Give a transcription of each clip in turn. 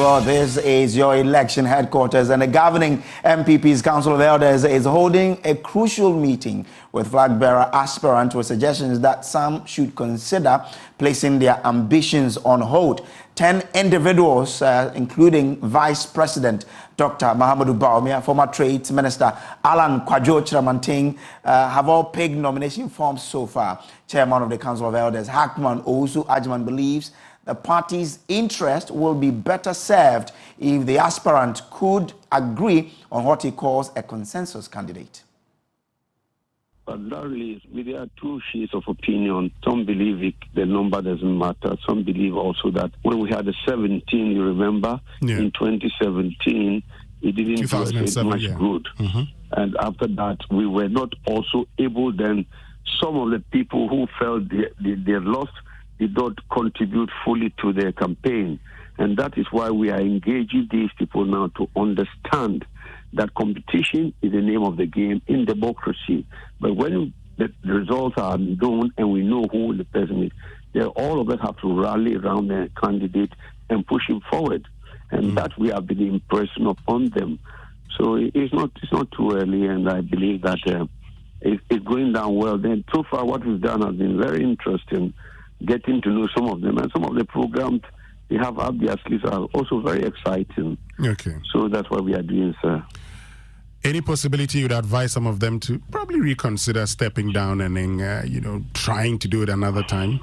Well, this is your election headquarters, and the governing NPP's Council of Elders is holding a crucial meeting with flag bearer aspirants with suggestions that some should consider placing their ambitions on hold. 10 individuals, including Vice President Dr. Mahamudu Bawumia, former Trade Minister Alan Kwadwo Chiramanting, have all pegged nomination forms so far. Chairman of the Council of Elders, Hackman Owusu Ajman, believes the party's interest will be better served if the aspirant could agree on what he calls a consensus candidate. Undoubtedly, there are two shades of opinion. Some believe the number doesn't matter. Some believe also that when we had the 17, you remember, in 2017, it didn't do us much good. And after that, we were not also able then, some of the people who felt they lost did not contribute fully to their campaign. And that is why we are engaging these people now to understand that competition is the name of the game in democracy. But when the results are known and we know who the person is, then all of us have to rally around the candidate and push him forward. And that we have been impressing upon them. So it's not too early, and I believe that it's going down well. Then so far what we've done has been very interesting, getting to know some of them, and some of the programs they have obviously are also very exciting. Okay. So that's what we are doing, sir. Any possibility you'd advise some of them to probably reconsider stepping down and then, trying to do it another time?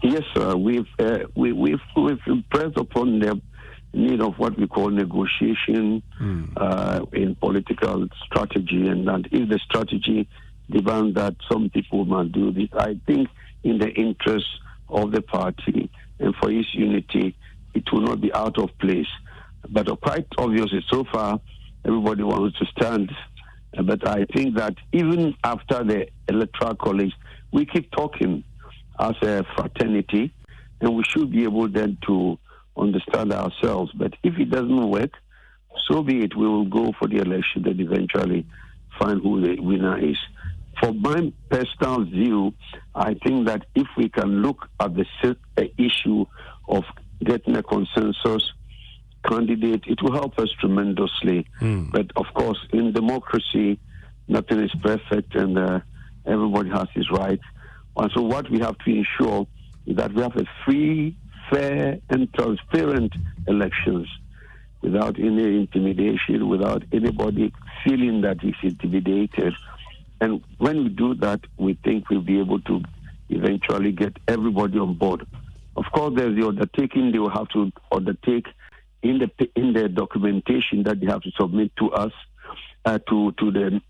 Yes, sir. We've impressed upon the need of what we call negotiation in political strategy, and that if the strategy demands that some people must do this, I think in the interest of the party and for its unity, it will not be out of place. But quite obviously, so far, everybody wants to stand. But I think that even after the Electoral College, we keep talking as a fraternity, and we should be able then to understand ourselves. But if it doesn't work, so be it. We will go for the election and eventually find who the winner is. For my personal view, I think that if we can look at the issue of getting a consensus candidate, it will help us tremendously. But of course, in democracy, nothing is perfect, and everybody has his rights. And so what we have to ensure is that we have a free, fair, and transparent elections without any intimidation, without anybody feeling that he's intimidated. And when we do that, we think we'll be able to eventually get everybody on board. Of course, there's the undertaking they will have to undertake in the documentation that they have to submit to us, to the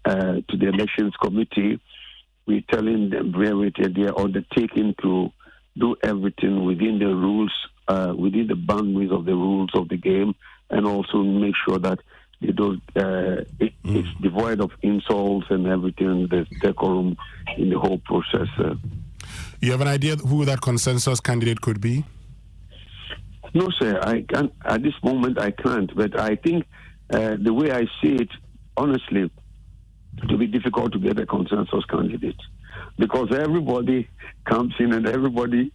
elections committee. We're telling them they are undertaking to do everything within the rules, within the boundaries of the rules of the game, and also make sure that they don't, it's devoid of insults and everything. There's decorum in the whole process. You have an idea who that consensus candidate could be? No, sir. I can't. At this moment, I can't. But I think the way I see it, honestly, it will be difficult to get a consensus candidate because everybody comes in and everybody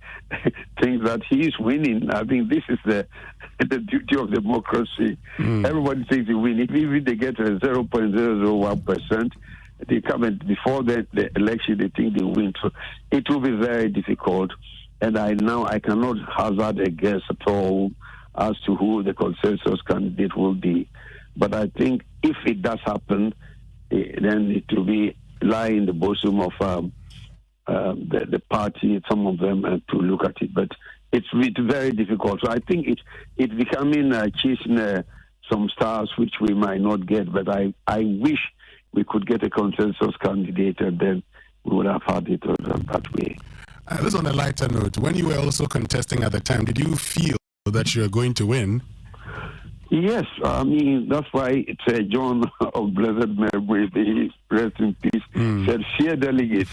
thinks that he is winning. I think this is the duty of democracy. Everybody thinks they win. If they get a 0.001%, they come and before the election they think they win. So it will be very difficult. And I cannot hazard a guess at all as to who the consensus candidate will be. But I think if it does happen, then it will be lie in the bosom of the party, some of them, to look at it. But it's very difficult. So I think it's becoming chasing some stars which we might not get. But I wish we could get a consensus candidate, and then we would have had it that way. This on a lighter note. When you were also contesting at the time, did you feel that you were going to win? Yes, I mean, that's why it's John of blessed memory, rest in peace, said, fear delegates.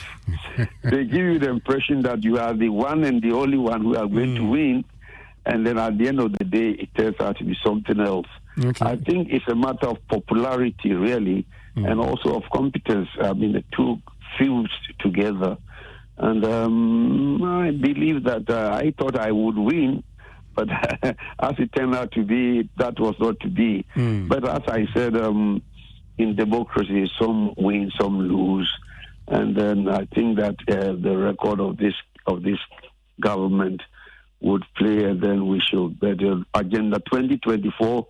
They give you the impression that you are the one and the only one who are going to win, and then at the end of the day, it turns out to be something else. Okay. I think it's a matter of popularity, really, and also of competence. I mean, the two fused together. And I believe that I thought I would win, But as it turned out to be, that was not to be. But as I said, in democracy, some win, some lose. And then I think that the record of this government would play, and then we should better. Agenda 2024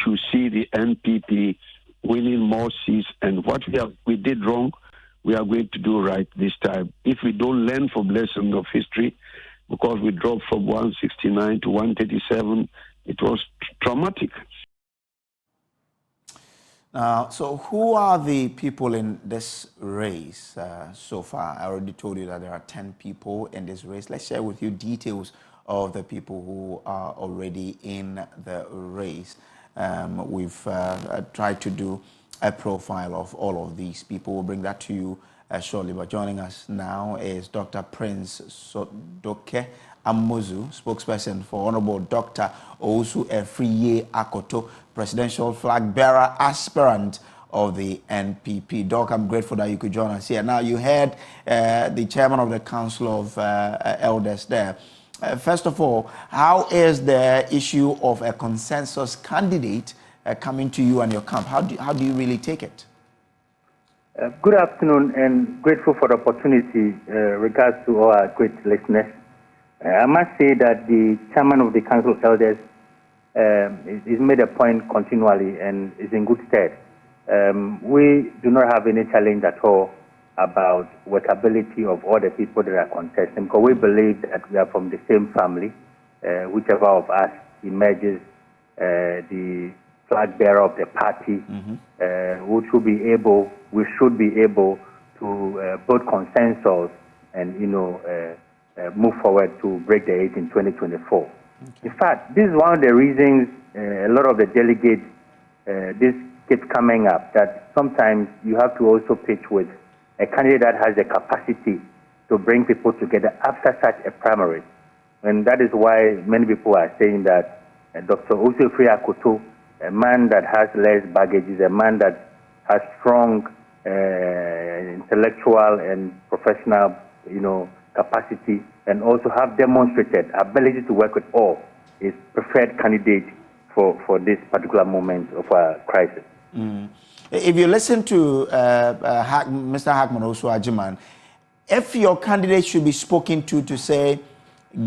should see the NPP winning more seats. And what we did wrong, we are going to do right this time. If we don't learn from lessons of history, because we dropped from 169 to 137, it was traumatic. So who are the people in this race so far? I already told you that there are 10 people in this race. Let's share with you details of the people who are already in the race. We've tried to do a profile of all of these people. We'll bring that to you shortly. But joining us now is Dr. Prince Sodoke Amozu, spokesperson for Honorable Dr. Owusu Efriye Akoto, presidential flag bearer aspirant of the NPP. Doc, I'm grateful that you could join us here. Now, you heard the chairman of the Council of Elders there. First of all, how is the issue of a consensus candidate coming to you and your camp? How do you really take it? Good afternoon, and grateful for the opportunity regards to all our great listeners. I must say that the chairman of the Council of Elders is made a point continually and is in good stead. We do not have any challenge at all about workability of all the people that are contesting, because we believe that we are from the same family. Whichever of us emerges the flag bearer of the party, we should be able to build consensus and move forward to break the 8 in 2024. Okay. In fact, this is one of the reasons a lot of the delegates, this keeps coming up, that sometimes you have to also pitch with a candidate that has the capacity to bring people together after such a primary. And that is why many people are saying that Dr. Owusu Efriye Akoto, a man that has less baggage, is a man that has strong intellectual and professional, capacity, and also have demonstrated ability to work with all, is preferred candidate for this particular moment of our crisis. If you listen to Mr. Hackman Osu-Agyemang, if your candidate should be spoken to say,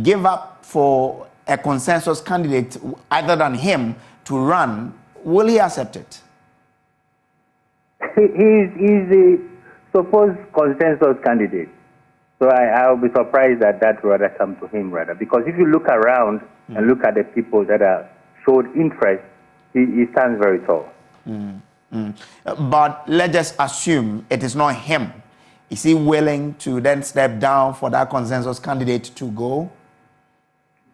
give up for a consensus candidate other than him to run, will he accept it? He's the supposed consensus candidate. So I'll be surprised that rather come to him, rather. Because if you look around and look at the people that are showed interest, he stands very tall. But let's just assume it is not him. Is he willing to then step down for that consensus candidate to go?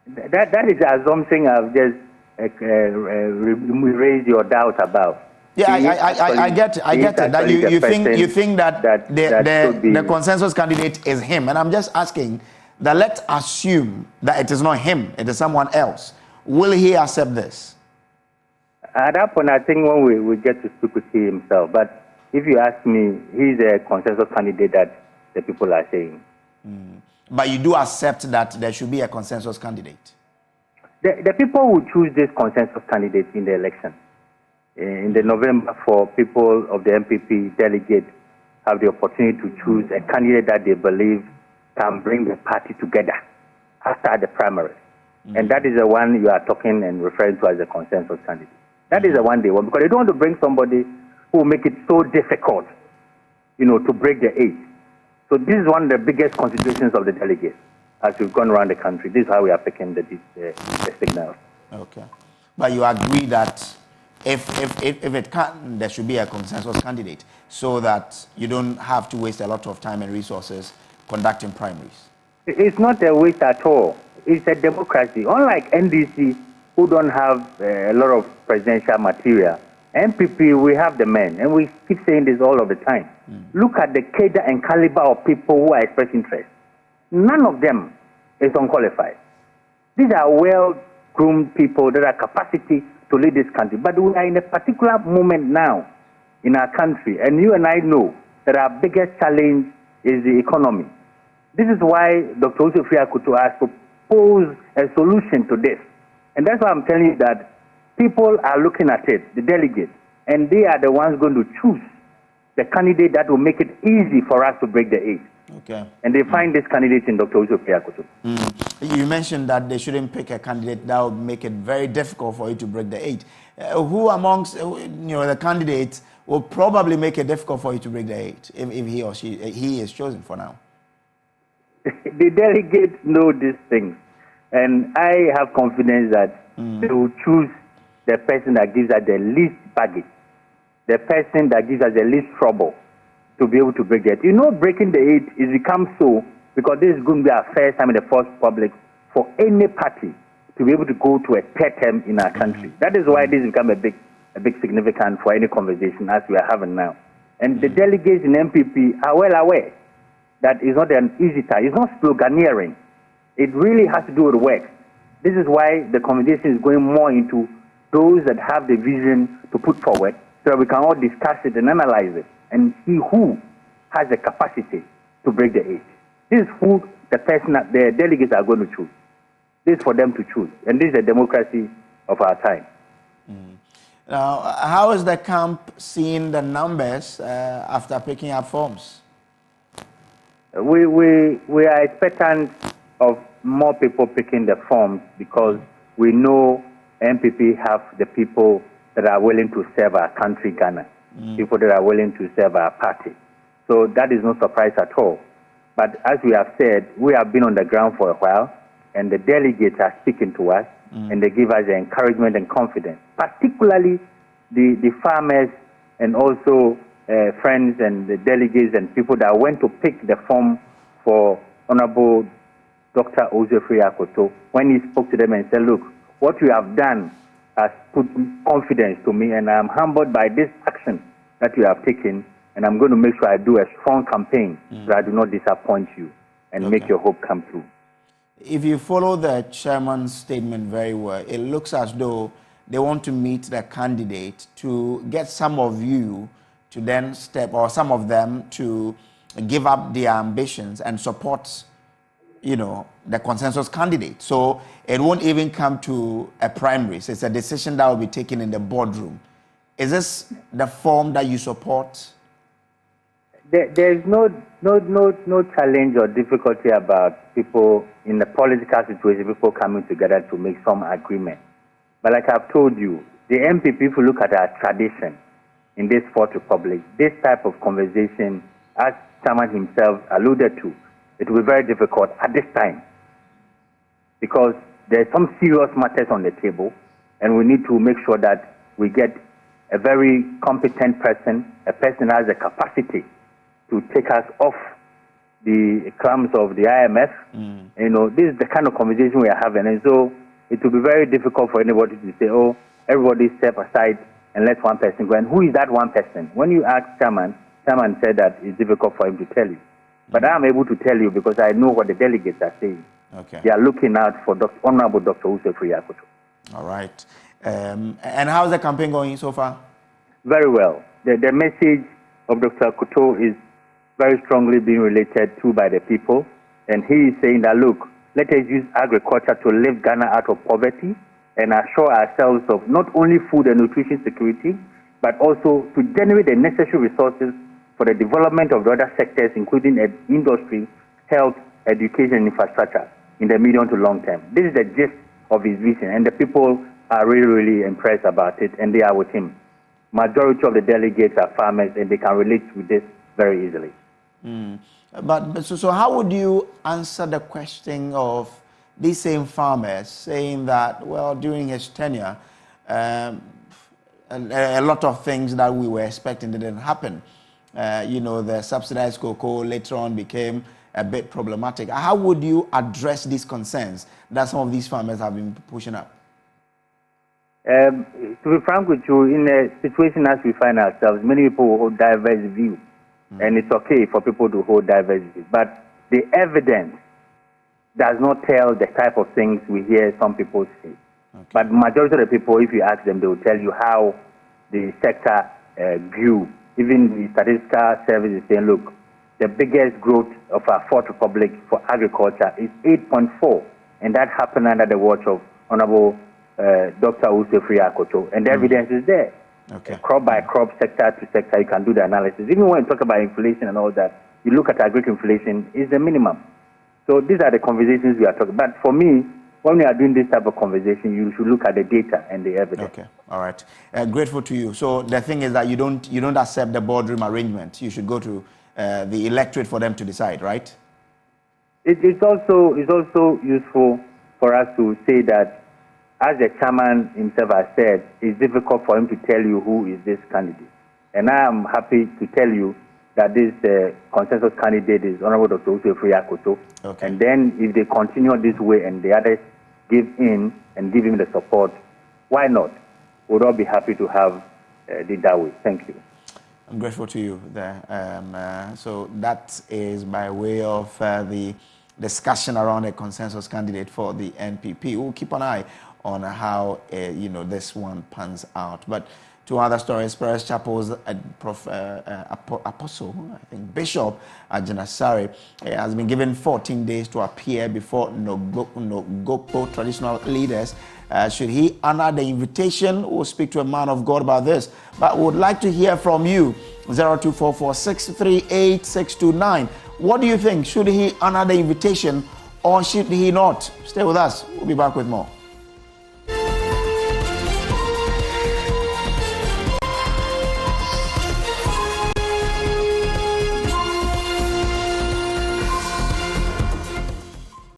That is the assumption I've just raised your doubt about. Yeah, I get it. That you think that the consensus candidate is him, and I'm just asking that let's assume that it is not him, it is someone else. Will he accept this? At that point, I think when we get to speak with him himself. But if you ask me, he's a consensus candidate that the people are saying. But you do accept that there should be a consensus candidate? The people will choose this consensus candidate in the election. In the November, for people of the NPP delegates have the opportunity to choose a candidate that they believe can bring the party together after the primary. And that is the one you are talking and referring to as a consensus candidate. That is the one they want, because they don't want to bring somebody who will make it so difficult, to break the 8. So this is one of the biggest considerations of the delegates as we've gone around the country. This is how we are picking the signals. Okay. But you agree that if it can't, there should be a consensus candidate so that you don't have to waste a lot of time and resources conducting primaries? It's not a waste at all. It's a democracy. Unlike NDC, who don't have a lot of presidential material, NPP, we have the men, and we keep saying this all of the time. Look at the cadre and caliber of people who are expressing interest. None of them is unqualified. These are well-groomed people that have capacity to lead this country. But we are in a particular moment now in our country, and you and I know that our biggest challenge is the economy. This is why Dr. Owusu Efriye Akoto has proposed a solution to this, And that's why I'm telling you that people are looking at it, the delegates, and they are the ones going to choose the candidate that will make it easy for us to break the 8. Okay. And they find this candidate in Dr. Uzo Akoto. You mentioned that they shouldn't pick a candidate that would make it very difficult for you to break the 8. Who amongst the candidates will probably make it difficult for you to break the 8 if he or he is chosen for now? The delegates know these things, and I have confidence that they will choose the person that gives us the least baggage, the person that gives us the least trouble to be able to break the 8. Breaking the 8 is become so because this is going to be our first time in the First Republic for any party to be able to go to a third term in our country. That is why this has become a big significant for any conversation as we are having now. And the delegates in NPP are well aware that it's not an easy task. It's not sloganeering. It really has to do with work. This is why the conversation is going more into those that have the vision to put forward so that we can all discuss it and analyze it and see who has the capacity to break the 8. This is who the delegates are going to choose. This is for them to choose. And this is the democracy of our time. Now, how is the camp seeing the numbers after picking up forms? We are expectant of more people picking the forms because we know NPP have the people that are willing to serve our country, Ghana, people that are willing to serve our party. So that is no surprise at all. But as we have said, we have been on the ground for a while, and the delegates are speaking to us, and they give us the encouragement and confidence, particularly the farmers and also friends and the delegates and people that went to pick the form for Honorable Dr. Uzo Akoto. When he spoke to them and said, look, what you have done has put confidence to me, and I'm humbled by this action that you have taken, and I'm going to make sure I do a strong campaign so I do not disappoint you and make your hope come true. If you follow the chairman's statement very well, it looks as though they want to meet the candidate to get some of you to then step, or some of them to give up their ambitions and support, the consensus candidate. So it won't even come to a primaries. It's a decision that will be taken in the boardroom. Is this the form that you support? There's no challenge or difficulty about people in the political situation, people coming together to make some agreement. But like I've told you, the NPP, if you look at our tradition in this Fourth Republic, this type of conversation, as Chairman himself alluded to, it will be very difficult at this time because there's some serious matters on the table, and we need to make sure that we get a very competent person, a person that has the capacity to take us off the crumbs of the IMF. This is the kind of conversation we are having, and so it will be very difficult for anybody to say, oh, everybody step aside and let one person go. And who is that one person? When you ask Chairman said that it's difficult for him to tell you. But I'm able to tell you because I know what the delegates are saying. Okay. They are looking out for Honorable Dr. Uzo Akoto. All right. And how's the campaign going so far? Very well. The message of Dr. Akoto is very strongly being related to by the people. And he is saying that, look, let us use agriculture to lift Ghana out of poverty and assure ourselves of not only food and nutrition security, but also to generate the necessary resources for the development of the other sectors, including industry, health, education, and infrastructure in the medium to long term. This is the gist of his vision, and the people are really, really impressed about it, and they are with him. Majority of the delegates are farmers, and they can relate with this very easily. But so how would you answer the question of these same farmers saying that, well, during his tenure, a lot of things that we were expecting didn't happen? The subsidized cocoa later on became a bit problematic. How would you address these concerns that some of these farmers have been pushing up? To be frank with you, in a situation as we find ourselves, many people hold diverse views, and it's okay for people to hold diverse views. But the evidence does not tell the type of things we hear some people say. Okay. But majority of the people, if you ask them, they will tell you how the sector grew. Even the statistical service is saying, look, the biggest growth of our Fourth Republic for agriculture is 8.4, and that happened under the watch of Honorable Dr. Usefri Akoto, and the evidence is there. Okay. Crop by crop, sector to sector, you can do the analysis. Even when you talk about inflation and all that, you look at agric inflation is the minimum. So these are the conversations we are talking. But for me, when we are doing this type of conversation, you should look at the data and the evidence. Okay, all right. Grateful to you. So the thing is that you don't accept the boardroom arrangement. You should go to the electorate for them to decide, right? It's also useful for us to say that, as the chairman himself has said, it's difficult for him to tell you who is this candidate. And I am happy to tell you that this consensus candidate is Honorable Dr. Usefri Akoto. Okay. And then if they continue this way and the others give in and give him the support, why not? We'd all be happy to have it that way. Thank you. I'm grateful to you there. So that is by way of the discussion around a consensus candidate for the NPP. We'll keep an eye on how this one pans out. But two other stories. Paris Chapel's apostle, I think Bishop Janasari, has been given 14 days to appear before Nogopo traditional leaders. Should he honor the invitation? We'll speak to a man of God about this. But we would like to hear from you. 0244-638-629. What do you think? Should he honor the invitation or should he not? Stay with us. We'll be back with more.